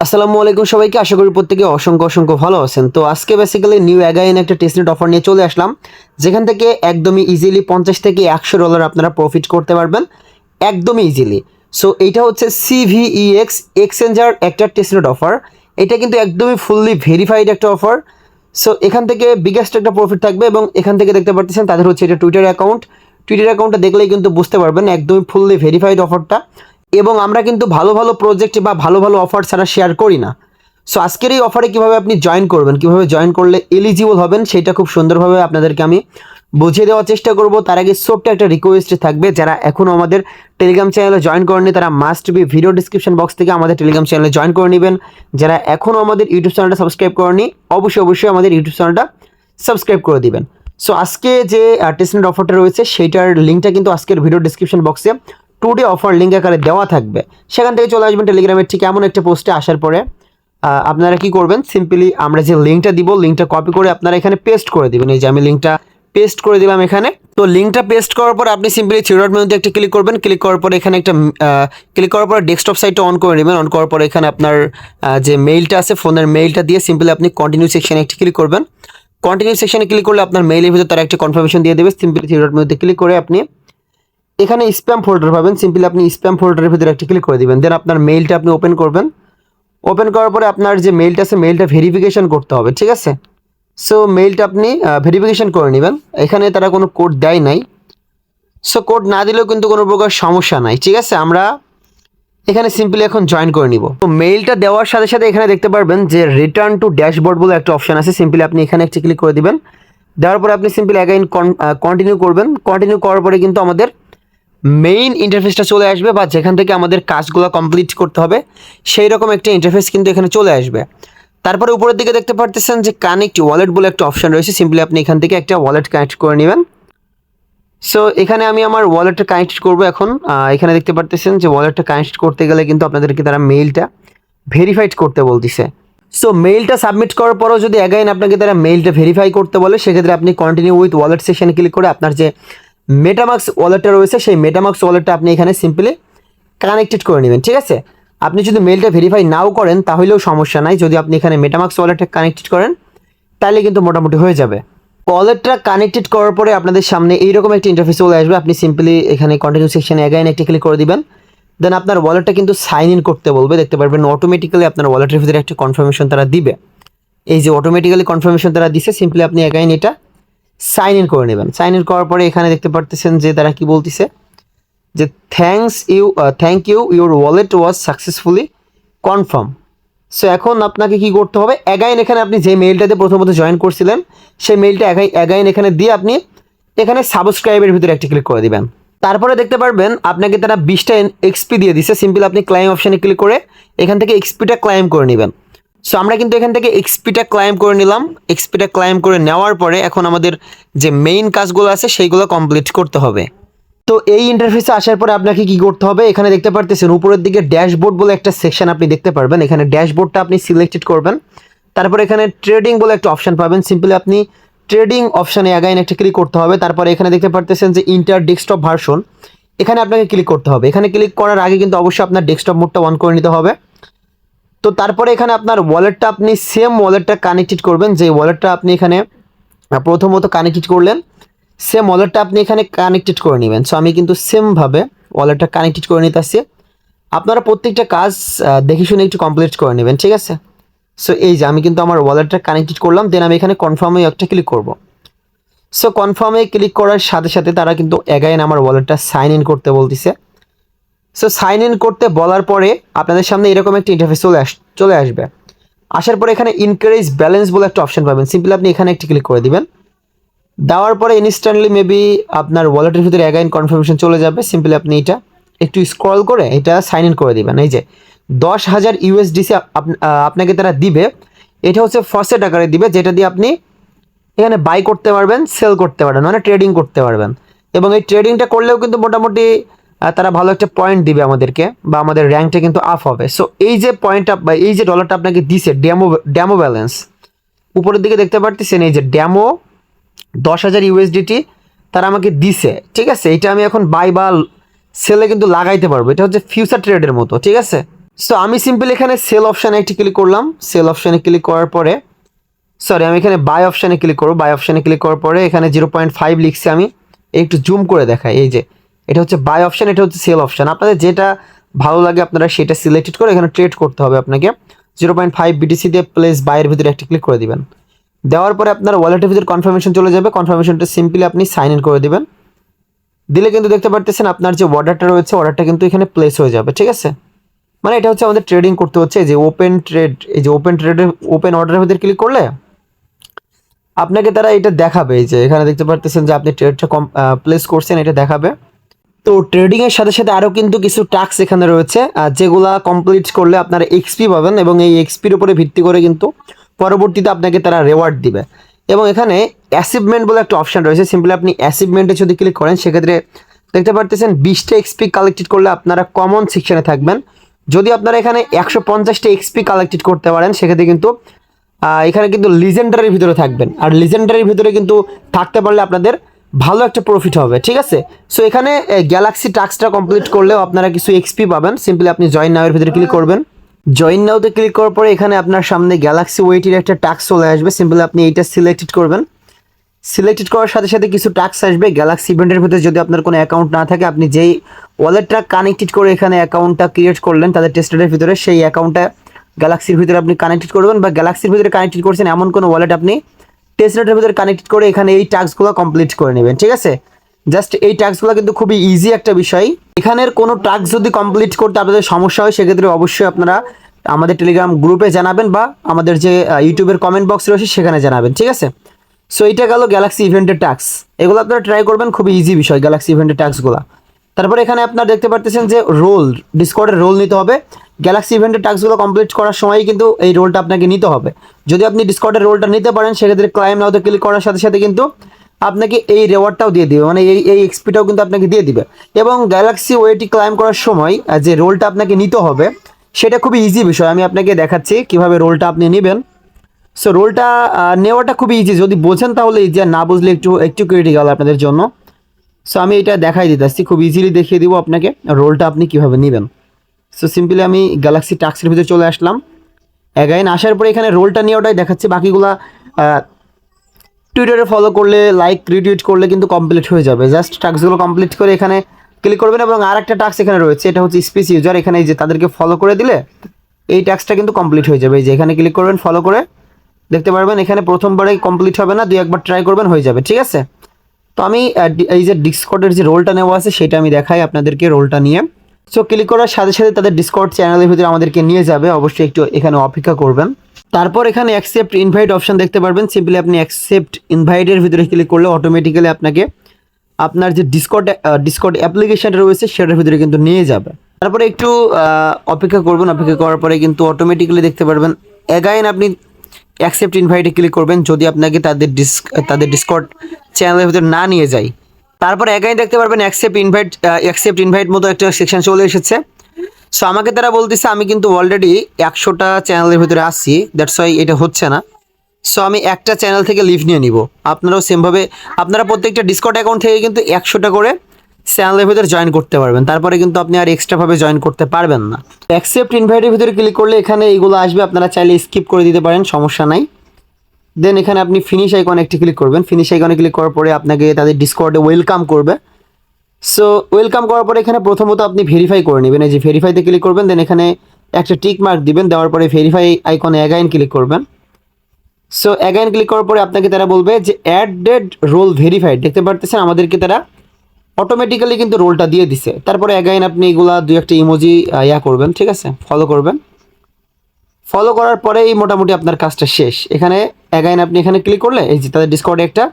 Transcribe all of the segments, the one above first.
আসসালামু আলাইকুম সবাইকে, আশা করি প্রত্যেকে অসংখ্য অসংখ্য ভালো আছেন। তো আজকে বেসিক্যালি নিউ অ্যাগাইন একটা টেস্টনেট অফার নিয়ে চলে আসলাম, যেখান থেকে একদমই ইজিলি 50 থেকে $100 আপনারা প্রফিট করতে পারবেন একদমই ইজিলি। সো এইটা হচ্ছে সিভিইএক্স এক্সচেঞ্জার একটা টেস্টনেট অফার। এটা কিন্তু একদমই ফুললি ভেরিফাইড একটা অফার। সো এখান থেকে বিগেস্ট একটা প্রফিট থাকবে এবং এখান থেকে দেখতে পাচ্ছেন তাদের হচ্ছে এটা টুইটার অ্যাকাউন্টটা দেখলেই কিন্তু বুঝতে পারবেন একদমই ফুললি ভেরিফাইড অফারটা। এবং আমরা কিন্তু ভালো ভালো প্রজেক্ট বা ভালো ভালো অফার ছাড়া শেয়ার করি না। সো আজকের এই অফারে কীভাবে আপনি জয়েন করবেন, কীভাবে জয়েন করলে এলিজিবল হবেন, সেটা খুব সুন্দরভাবে আপনাদেরকে আমি বুঝিয়ে দেওয়ার চেষ্টা করব। তার আগে ছোট্ট একটা রিকোয়েস্ট থাকবে, যারা এখনও আমাদের টেলিগ্রাম চ্যানেলে জয়েন করেননি তারা must be video description box থেকে আমাদের টেলিগ্রাম চ্যানেলে জয়েন করে নেবেন। যারা এখনও আমাদের ইউটিউব চ্যানেলটা সাবস্ক্রাইব করেনি অবশ্যই আমাদের ইউটিউব চ্যানেলটা সাবস্ক্রাইব করে দিবেন। সো আজকে যে টেস্টনেট অফারটা রয়েছে সেইটার লিঙ্কটা কিন্তু আজকের ভিডিও ডিসক্রিপশন বক্সে টুডে অফার লিঙ্ক আকারে দেওয়া থাকবে, সেখান থেকে চলে আসবেন টেলিগ্রামের ঠিক এমন একটা পোস্টে আসার পরে আপনারা কি করবেন, সিম্পলি আমরা যে লিঙ্কটা দিব লিঙ্কটা কপি করে আপনারা এখানে পেস্ট করে দিবেন। এই যে আমি লিঙ্কটা পেস্ট করে দিলাম এখানে। তো লিঙ্কটা পেস্ট করার পর আপনি সিম্পলি থ্রি ডট মেনুতে একটা ক্লিক করবেন, ক্লিক করার পর এখানে একটা ক্লিক করার পর ডেস্কটপ সাইটটা অন করে নেবেন। অন করার পর এখানে আপনার যে মেইলটা আছে ফোনের মেইলটা দিয়ে সিম্পলি আপনি কন্টিনিউ সেকশনে একটা ক্লিক করবেন। কন্টিনিউ সেকশনে ক্লিক করলে আপনার মেইলের ভিতরে তারা একটা কনফার্মেশন দিয়ে দেবে। সিম্পলি থ্রি ডট মেনুতে ক্লিক করে আপনি এখানে স্প্যাম ফোল্ডার পাবেন, সিম্পলি আপনি স্প্যাম ফোল্ডারের ভিতরে একটা ক্লিক করে দিবেন। দেন আপনার মেইলটা আপনি ওপেন করবেন। ওপেন করার পরে আপনার যে মেইলটা আছে মেইলটা ভেরিফিকেশন করতে হবে, ঠিক আছে। সো মেইলটা আপনি ভেরিফিকেশন করে নেবেন। এখানে তারা কোনো কোড দেয় নাই, সো কোড না দিলেও কিন্তু কোনো প্রকার সমস্যা নাই, ঠিক আছে। আমরা এখানে সিম্পলি এখন জয়েন করে নিব। তো মেইলটা দেওয়ার সাথে সাথে এখানে দেখতে পারবেন যে রিটার্ন টু ড্যাশবোর্ড বলে একটা অপশন আছে, সিম্পলি আপনি এখানে একটা ক্লিক করে দিবেন। দেওয়ার পরে আপনি সিম্পলি অ্যাগাইন কন্টিনিউ করবেন। কন্টিনিউ করার পরে কিন্তু আমাদের মেইন ইন্টারফেসটা চলে আসবে, বা যেখান থেকে আমাদের কাজগুলো কমপ্লিট করতে হবে সেই রকম একটা ইন্টারফেস কিন্তু এখানে চলে আসবে। তারপরে উপরের দিকে দেখতে পারতেছেন যে কানেক্ট ওয়ালেট বলে একটা অপশন রয়েছে, সিম্পলি আপনি এখান থেকে একটা ওয়ালেট কানেক্ট করে নেবেন। সো এখানে আমি আমার ওয়ালেটটা কানেক্ট করব এখন। এখানে দেখতে পারতেছেন যে ওয়ালেটটা কানেক্ট করতে গেলে কিন্তু আপনাদেরকে তারা মেইলটা ভেরিফাইড করতে বলতেছে। সো মেইলটা সাবমিট করার পরও যদি অ্যাগাইন আপনাকে তারা মেইলটা ভেরিফাই করতে বলে, সেক্ষেত্রে আপনি কন্টিনিউ উইথ ওয়ালেট সেকশনে ক্লিক করে আপনার যে মেটামাক্স ওয়ালেটটা রয়েছে সেই মেটামাক্স ওয়ালেটটা আপনি এখানে সিম্পলি কানেক্টেড করে নেবেন, ঠিক আছে। আপনি যদি মেইলটা ভেরিফাই নাও করেন তাহলেও সমস্যা নাই, যদি আপনি এখানে মেটামাক্স ওয়ালেটটা কানেক্টেড করেন তাহলে কিন্তু মোটামুটি হয়ে যাবে। ওয়ালেটটা কানেক্টেড করার পরে আপনাদের সামনে এইরকম একটা ইন্টারফেস চলে আসবে। আপনি সিম্পলি এখানে কন্টিনিউ সেকশনে অ্যাগাইন একটা ক্লিক করে দিবেন। দেন আপনার ওয়ালেটটা কিন্তু সাইন ইন করতে বলবে, দেখতে পারবেন অটোমেটিক্যালি আপনার ওয়ালেটের ভিতরে একটা কনফার্মেশন তারা দিবে। এই যে অটোমেটিক্যালি কনফার্মেশন তারা দিছে, সিম্পলি আপনি অ্যাগাইন এটা সাইন ইন করে নেবেন। সাইন ইন করার পরে এখানে দেখতে পারতেছেন যে তারা কি বলতেছে যে thank you your wallet was successfully confirm. So এখন আপনাকে কি করতে হবে, অ্যাগাইন এখানে আপনি যে মেইলটাতে প্রথমত জয়েন করছিলেন সেই মেইলটা অ্যাগাইন এখানে দিয়ে আপনি এখানে সাবস্ক্রাইবের ভিতরে একটা ক্লিক করে দিবেন। তারপরে দেখতে পারবেন আপনাকে তারা 20টা এক্সপি দিয়ে দিছে, সিম্পল আপনি ক্লাইম অপশানে ক্লিক করে এখান থেকে এক্সপিটা ক্লাইম করে নেবেন। সো আমরা কিন্তু এখান থেকে এক্সপিটা ক্লাইম করে নিলাম। এক্সপিটা ক্লাইম করে নেওয়ার পরে এখন আমাদের যে মেইন কাজগুলো আছে সেইগুলো কমপ্লিট করতে হবে। তো এই ইন্টারফেসে আসার পরে আপনাকে কি করতে হবে, এখানে দেখতে পারতেছেন উপরের দিকে ড্যাশবোর্ড বলে একটা সেকশন আপনি দেখতে পারবেন। এখানে ড্যাশবোর্ডটা আপনি সিলেক্টেড করবেন। তারপরে এখানে ট্রেডিং বলে একটা অপশন পাবেন, সিম্পলি আপনি ট্রেডিং অপশানে অ্যাগাইন একটা ক্লিক করতে হবে। তারপরে এখানে দেখতে পারতেছেন যে ইন্টার ডেস্কটপ ভার্সন, এখানে আপনাকে ক্লিক করতে হবে। এখানে ক্লিক করার আগে কিন্তু অবশ্যই আপনার ডেস্কটপ মোডটা অন করে নিতে হবে। তো তারপরে এখানে আপনার ওয়ালেটটা আপনি সেম ওয়ালেটটা কানেক্টেড করবেন, যে ওয়ালেটটা আপনি এখানে প্রথমত কানেক্টেড করলেন সেম ওয়ালেটটা আপনি এখানে কানেক্টেড করে নেবেন। সো আমি কিন্তু সেমভাবে ওয়ালেটটা কানেক্টেড করে নিতে আসছি। আপনারা প্রত্যেকটা কাজ দেখে শুনে একটু কমপ্লিট করে নেবেন, ঠিক আছে। সো এই যে আমি কিন্তু আমার ওয়ালেটটা কানেক্টেড করলাম, দেন আমি এখানে কনফার্মে একটা ক্লিক করব। সো কনফার্মে ক্লিক করার সাথে সাথে তারা কিন্তু অ্যাগাইন আমার ওয়ালেটটা সাইন ইন করতে বলতেছে। সো সাইন ইন করতে বলার পরে আপনাদের সামনে এরকম একটা ইন্টারফেস চলে আসবে। আসার পরে এখানে ইনকারেজ ব্যালেন্স বলে একটা অপশন পাবেন, সিম্পলি আপনি এখানে একটা ক্লিক করে দিবেন। দেওয়ার পরে ইনস্ট্যান্টলি মেবি আপনার ওয়ালেটের ভিতরে অ্যাগাইন কনফার্মেশন চলে যাবে। সিম্পলি আপনি এটা একটু স্ক্রল করে এটা সাইন ইন করে দিবেন। এই যে 10,000 ইউএসডিসি আপনাকে তারা দিবে, এটা হচ্ছে ফসেট আকারে দিবে, যেটা দিয়ে আপনি এখানে বাই করতে পারবেন, সেল করতে পারবেন, মানে ট্রেডিং করতে পারবেন। এবং এই ট্রেডিংটা করলেও কিন্তু মোটামুটি তারা ভালো একটা পয়েন্ট দিবে আমাদেরকে, বা আমাদের র্যাঙ্কটা কিন্তু আপ হবে। সো এই যে পয়েন্টটা বা এই যে ডলারটা আপনাকে দিছে ড্যামো ব্যালেন্স, উপরের দিকে দেখতে পারতেছেন এই যে ড্যামো 10,000 ইউএসডিটি তারা আমাকে দিছে, ঠিক আছে। এটা আমি এখন বাই বা সেলে কিন্তু লাগাইতে পারবো, এটা হচ্ছে ফিউচার ট্রেডের মতো, ঠিক আছে। সো আমি সিম্পল এখানে সেল অপশানে একটি ক্লিক করলাম। সেল অপশানে ক্লিক করার পরে আমি এখানে বাই অপশানে ক্লিক করবো। বাই অপশানে ক্লিক করার পরে এখানে 0.5 লিখছি আমি, একটু জুম করে দেখাই। এই যে এটা হচ্ছে বাই অপশান, এটা হচ্ছে সেল অপশান। আপনাদের যেটা ভালো লাগে আপনারা সেটা সিলেক্টেড করে এখানে ট্রেড করতে হবে আপনাকে। 0.5 বিটিসি দিয়ে প্লেস বাইয়ের ভিতরে একটি ক্লিক করে দিবেন। দেওয়ার পরে আপনার ওয়ালেটের ভিতরে কনফার্মেশন চলে যাবে। কনফার্মেশনটা সিম্পলি আপনি সাইন ইন করে দিবেন। দিলে কিন্তু দেখতে পারতেছেন আপনার যে অর্ডারটা রয়েছে অর্ডারটা কিন্তু এখানে প্লেস হয়ে যাবে, ঠিক আছে। মানে এটা হচ্ছে আমাদের ট্রেডিং করতে হচ্ছে। এই যে ওপেন ট্রেড, এই যে ওপেন ট্রেডের ওপেন অর্ডারের ভিতরে ক্লিক করলে আপনাকে তারা এটা দেখাবে। এই যে এখানে দেখতে পারতেছেন যে আপনি ট্রেডটা প্লেস করছেন, এটা দেখাবে। তো ট্রেডিং এর সাথে সাথে আরও কিন্তু কিছু টাস্ক এখানে রয়েছে, যেগুলা কমপ্লিট করলে আপনারা এক্সপি পাবেন এবং এই এক্সপির উপরে ভিত্তি করে কিন্তু পরবর্তীতে আপনাকে তারা রেওয়ার্ড দিবে। এবং এখানে অ্যাচিভমেন্ট বলে একটা অপশন রয়েছে। সিম্পলি আপনি অ্যাচিভমেন্টে যদি ক্লিক করেন সেক্ষেত্রে দেখতে পারতেছেন 20টা এক্সপি কালেক্টেড করলে আপনারা কমন সেকশনে থাকবেন। যদি আপনারা এখানে 150টা এক্সপি কালেক্টেড করতে পারেন সেক্ষেত্রে কিন্তু এখানে কিন্তু লিজেন্ডারির ভিতরে থাকবেন। আর লিজেন্ডারির ভিতরে কিন্তু থাকতে পারলে আপনাদের ভালো একটা প্রফিট হবে, ঠিক আছে। সো এখানে গ্যালাক্সি টাস্কটা কমপ্লিট করলেও আপনারা কিছু এক্সপি পাবেন। সিম্পলি আপনি জয়েন নাও এর ভিতরে ক্লিক করবেন। জয়েন নাওতে ক্লিক করার পরে এখানে আপনার সামনে গ্যালাক্সি ওয়েটির একটা টাস্ক চলে আসবে। সিম্পলি আপনি এইটা সিলেক্টেড করবেন। সিলেক্টেড করার সাথে সাথে কিছু টাস্ক আসবে গ্যালাক্সি ইভেন্টের ভিতরে। যদি আপনার কোনো অ্যাকাউন্ট না থাকে, আপনি যেই ওয়ালেটটা কানেক্টেড করে এখানে অ্যাকাউন্টটা ক্রিয়েট করলেন তাদের টেস্টেডের ভিতরে, সেই অ্যাকাউন্টটা গ্যালাক্সির ভিতরে আপনি কানেক্টেড করবেন, বা গ্যালাক্সির ভিতরে কানেক্টেড করছেন এমন কোনো ওয়ালেট আপনি টেস্টনেটের ভিতরে কানেক্টেড করে এখানে এই টাস্কগুলো কমপ্লিট করে নেবেন, ঠিক আছে। জাস্ট এই টাস্কগুলো কিন্তু খুবই ইজি একটা বিষয়। এখানের কোনো টাস্ক যদি কমপ্লিট করতে আপনাদের সমস্যা হয় সেক্ষেত্রে অবশ্যই আপনারা আমাদের টেলিগ্রাম গ্রুপে জানাবেন, বা আমাদের যে ইউটিউবের কমেন্ট বক্স রয়েছে সেখানে জানাবেন, ঠিক আছে। সো এইটা গেল গ্যালাক্সি ইভেন্টের টাস্ক। এগুলো আপনারা ট্রাই করবেন, খুবই ইজি বিষয় গ্যালাক্সি ইভেন্টের টাস্কগুলো। তারপরে এখানে আপনারা দেখতে পারতেছেন যে রোল, ডিসকর্ডের রোল নিতে হবে। গ্যালাক্সি ইভেন্টের টাস্কগুলো কমপ্লিট করার সময় কিন্তু এই রোলটা আপনাকে নিতে হবে। যদি আপনি ডিসকর্ডের রোলটা নিতে পারেন সেক্ষেত্রে ক্লাইম নাওতে ক্লিক করার সাথে সাথে কিন্তু আপনাকে এই রেওয়ার্ডটাও দিয়ে দিবে, মানে এই এক্সপিটাও কিন্তু আপনাকে দিয়ে দিবে। এবং গ্যালাক্সি ওয়েটি ক্লাইম করার সময় যে রোলটা আপনাকে নিতে হবে সেটা খুবই ইজি বিষয়। আমি আপনাকে দেখাচ্ছি কিভাবে রোলটা আপনি নেবেন। সো রোলটা নেওয়াটা খুবই ইজি, যদি বোঝেন তাহলে ইজি, আর না বুঝলে একটু ক্রিটিক্যাল আপনাদের জন্য। সো আমি এটা দেখাই দিতেছি, খুব ইজিলি দেখিয়ে দিব আপনাকে রোলটা আপনি কিভাবে নেবেন। সো সিম্পলি আমি গ্যালাক্সি টাস্কের ভিতরে চলে আসলাম। অ্যাগাইন আসার পরে এখানে রোলটা নিয়ে দেখাচ্ছি। বাকিগুলা টুইটারে ফলো করলে, লাইক রিটুইট করলে কিন্তু কমপ্লিট হয়ে যাবে। জাস্ট টাস্কগুলো কমপ্লিট করে এখানে ক্লিক করবেন। এবং আর একটা টাস্ক এখানে রয়েছে, এটা হচ্ছে স্পেস ইউজার। এখানে এই যে তাদেরকে ফলো করে দিলে এই টাস্কটা কিন্তু কমপ্লিট হয়ে যাবে। এই যে এখানে ক্লিক করবেন, ফলো করে দেখতে পারবেন এখানে প্রথমবারেই কমপ্লিট হবে না, দুই একবার ট্রাই করবেন, হয়ে যাবে, ঠিক আছে। তো আমি এই যে ডিসকর্ডের যে রোলটা নেওয়া আছে সেটা আমি দেখাই আপনাদেরকে রোলটা নিয়ে। সো ক্লিক করার সাথে সাথে তাদের ডিসকর্ড চ্যানেলের ভিতরে আমাদেরকে নিয়ে যাবে। অবশ্যই একটু এখানে অপেক্ষা করবেন। তারপর এখানে অ্যাকসেপ্ট ইনভাইট অপশন দেখতে পারবেন। সিম্পলি আপনি অ্যাকসেপ্ট ইনভাইটের ভিতরে ক্লিক করলে অটোমেটিক্যালি আপনাকে আপনার যে ডিসকর্ড অ্যাপ্লিকেশনটা রয়েছে সেটার ভিতরে কিন্তু নিয়ে যাবে। তারপরে একটু অপেক্ষা করবেন। অপেক্ষা করার পরে কিন্তু অটোমেটিক্যালি দেখতে পারবেন অ্যাগাইন আপনি অ্যাকসেপ্ট ইনভাইটে ক্লিক করবেন যদি আপনাকে তাদের ডিসকর্ড চ্যানেলের ভিতরে না নিয়ে যায়। তারপর অ্যাগাইন দেখতে পারবেন অ্যাকসেপ্ট ইনভাইট মতো একটা সেকশন চলে এসেছে। সো আমাকে তারা বলতেছে আমি কিন্তু অলরেডি 100টা চ্যানেলের ভিতরে আসছি, দ্যাটস ওয়াই এটা হচ্ছে না। সো আমি একটা চ্যানেল থেকে লিভ নিয়ে নিব। আপনারাও সেমভাবে আপনারা প্রত্যেকটা ডিসকর্ড অ্যাকাউন্ট থেকে কিন্তু 100টা করে চ্যানেলের ভিতরে জয়েন করতে পারবেন। তারপরে কিন্তু আপনি আর এক্সট্রাভাবে জয়েন করতে পারবেন না। অ্যাকসেপ্ট ইনভাইটের ভিতরে ক্লিক করলে এখানে এইগুলো আসবে, আপনারা চাইলে স্কিপ করে দিতে পারেন, সমস্যা নাই। দেন এখানে আপনি ফিনিশ আইকনে একটি ক্লিক করবেন। ফিনিশ আইকনে ক্লিক করার পরে আপনাকে তাদের ডিসকর্ডে ওয়েলকাম করবে। সো ওয়েলকাম করার পরে এখানে প্রথমত আপনি ভেরিফাই করে নেবেন। এই যে ভেরিফাইতে ক্লিক করবেন, দেন এখানে একটা টিক মার্ক দিবেন। দেওয়ার পরে ভেরিফাই আইকনে অ্যাগাইন ক্লিক করবেন। সো অ্যাগাইন ক্লিক করার পরে আপনাকে তারা বলবে যে অ্যাডেড রোল ভেরিফাইড। দেখতে পারতেছেন আমাদেরকে তারা অটোমেটিক্যালি কিন্তু রোলটা দিয়ে দিছে। তারপরে অ্যাগাইন আপনি এগুলা দুই একটা ইমোজি করবেন, ঠিক আছে, ফলো করবেন। ফলো করার পরেই মোটামুটি আপনার কাজটা শেষ। এখানে অ্যাগাইন আপনি এখানে ক্লিক করলে এই যে তাদের ডিসকর্ডে একটা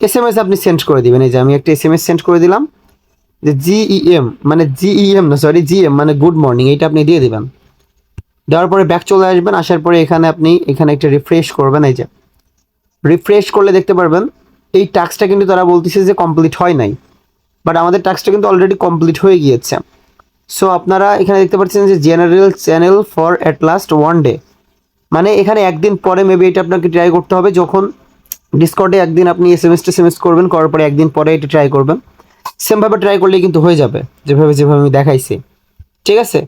SMS আপনি সেন্ড করে দিবেন। এই যে আমি একটা SMS সেন্ড করে দিলাম যে GEM মানে গুড মর্নিং, এইটা আপনি দিয়ে দিবেন। দেওয়ার পরে ব্যাক চলে আসবেন। আসার পরে আপনি এখানে একটা রিফ্রেশ করবেন। এই যে রিফ্রেশ করলে দেখতে পারবেন এই টাস্কটা কিন্তু তারা বলতেছে যে কমপ্লিট হয় নাই, বাট আমাদের টাস্কটা কিন্তু অলরেডি কমপ্লিট হয়ে গিয়েছে। সো আপনারা এখানে দেখতে পাচ্ছেন যে general channel for at last 1 day, মানে এখানে একদিন পরে মেবি এটা আপনাকে ট্রাই করতে হবে। যখন ডিসকর্ডে একদিন আপনি SMS করবেন, করার পরে একদিন পরে এটা ট্রাই করবেন। সেমভাবে ট্রাই করলে কিন্তু হয়ে যাবে, যেভাবে আমি দেখাইছি, ঠিক আছে।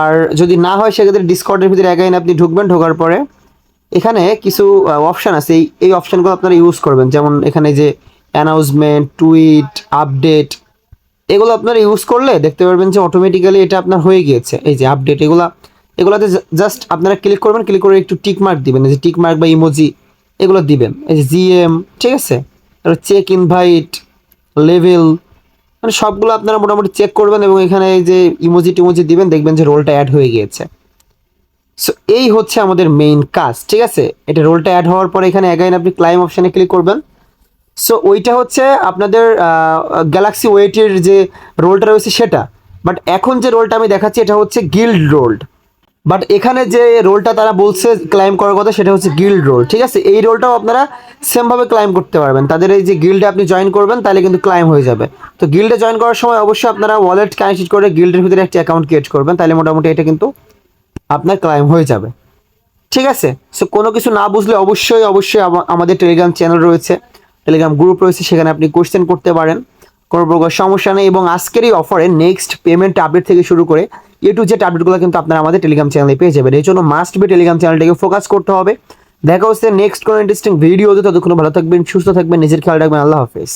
আর যদি না হয় সেক্ষেত্রে ডিসকর্ডের ভিতরে অ্যাগাইন আপনি ঢুকবেন, ঢোকার পরে এখানে কিছু অপশান আছে, এই অপশানগুলো আপনারা ইউজ করবেন। যেমন এখানে যে অ্যানাউন্সমেন্ট, টুইট, আপডেট, এগুলো আপনারা ইউজ করলে দেখতে পারবেন যে অটোমেটিক্যালি এটা আপনার হয়ে গিয়েছে। এই যে আপডেট, এগুলাতে জাস্ট আপনারা ক্লিক করবেন, ক্লিক করে একটু টিক মার্ক দিবেন, এই যে টিক মার্ক বা ইমোজি এগুলো দিবেন। এই যে জিএম, ঠিক আছে, তারপর চেক ইনভাইট, লেভেল, মানে সবগুলো আপনারা মোটামুটি চেক করবেন এবং এখানে এই যে ইমোজি টিমোজি দিবেন, দেখবেন যে রোলটা অ্যাড হয়ে গিয়েছে। সো এই হচ্ছে আমাদের মেইন কাজ, ঠিক আছে। এটা রোলটা অ্যাড হওয়ার পরে এখানে অ্যাগাইন আপনি ক্লাইম অপশানে ক্লিক করবেন। সো ওইটা হচ্ছে আপনাদের গ্যালাক্সি ওয়েটের যে রোলটা রয়েছে সেটা, বাট এখন যে রোলটা আমি দেখাচ্ছি এটা হচ্ছে গিল্ড রোল্ড। বাট এখানে যে রোলটা তারা বলছে ক্লাইম করার কথা সেটা হচ্ছে গিল্ড রোল, ঠিক আছে। এই রোলটাও আপনারা সেমভাবে ক্লাইম করতে পারবেন, তাদের এই যে গিল্ডে আপনি জয়েন করবেন তাহলে কিন্তু ক্লাইম হয়ে যাবে। তো গিল্ডে জয়েন করার সময় অবশ্যই আপনারা ওয়ালেট কানেক্ট করে গিল্ডের ভিতরে একটা অ্যাকাউন্ট ক্রিয়েট করবেন, তাহলে মোটামুটি এটা কিন্তু আপনার ক্লাইম হয়ে যাবে, ঠিক আছে। সো কোনো কিছু না বুঝলে অবশ্যই অবশ্যই আমাদের টেলিগ্রাম চ্যানেল রয়েছে, টেলিগ্রাম গ্রুপ রয়েছে, সেখানে আপনি কোয়েশ্চেন করতে পারেন, কোনো প্রকার সমস্যা নেই। এবং আজকের এই অফারে নেক্সট পেমেন্ট আপডেট থেকে শুরু করে টু জেড আপডেটগুলো কিন্তু আপনারা আমাদের টেলিগ্রাম চ্যানেলে পেয়ে যাবেন। এই জন্য মাস্ট বি টেলিগ্রাম চ্যানেলটাকে ফোকাস করতে হবে। দেখা হচ্ছে নেক্সট কোনো ইন্টারেস্টিং ভিডিওতে, ততক্ষণ ভালো থাকবেন, সুস্থ থাকবেন, নিজের খেয়াল রাখবেন। আল্লাহ হাফেজ।